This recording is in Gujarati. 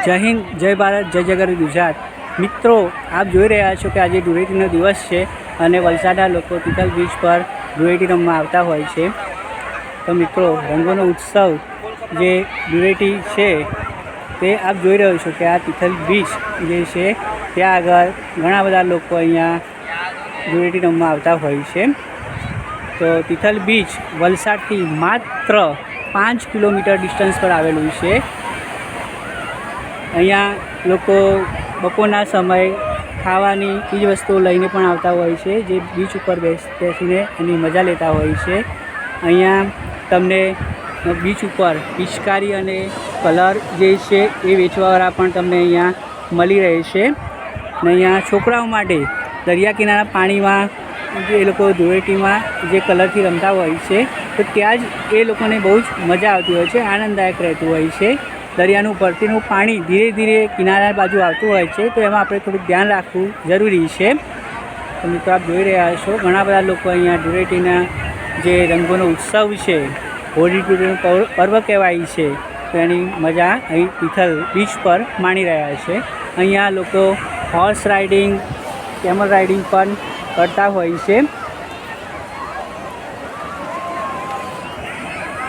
જય હિન્દ, જય ભારત, જય જગત ગુજરાત। મિત્રો, આપ જોઈ રહ્યા છો કે આજે ધૂળેટીનો દિવસ છે અને વલસાડના લોકો તિથલ બીચ પર ધૂળેટી રમવા આવતા હોય છે। તો મિત્રો, રંગોનો ઉત્સવ જે ધૂળેટી છે તે આપ જોઈ રહ્યો છો કે આ તિથલ બીચ જે છે ત્યાં આગળ ઘણા બધા લોકો અહીંયા ધૂળેટી રમવા આવતા હોય છે। તો તિથલ બીચ વલસાડથી માત્ર 5 કિલોમીટર ડિસ્ટન્સ પર આવેલું છે। અહીંયા લોકો બપોરના સમયે ખાવાની ચીજ વસ્તુઓ લઈને પણ આવતા હોય છે, જે બીચ ઉપર બેસીને એની મજા લેતા હોય છે। અહીંયા તમને બીચ ઉપર પિચકારી અને કલર જે છે એ વેચવાવાળા પણ તમને અહીંયા મળી રહે છે। અને અહીંયા છોકરાઓ માટે દરિયા કિનારા પાણીમાં જે એ લોકો ધૂળેટીમાં જે કલરથી રમતા હોય છે તો ત્યાં જ એ લોકોને બહુ જ મજા આવતી હોય છે, આનંદદાયક રહેતું હોય છે। દરિયાનું ભરતીનું પાણી ધીરે ધીરે કિનારા બાજુ આવતું હોય છે, તો એમાં આપણે થોડુંક ધ્યાન રાખવું જરૂરી છે। તો મિત્રો, આપ જોઈ રહ્યા છો ઘણા બધા લોકો અહીંયા ધૂળેટીના જે રંગોનો ઉત્સવ છે, હોળી ધૂળેટીનું પર્વ કહેવાય છે, તો એની મજા અહીં તિથલ બીચ પર માણી રહ્યા છે। અહીંયા લોકો હોર્સ રાઇડિંગ, કેમલ રાઇડિંગ પણ કરતા હોય છે।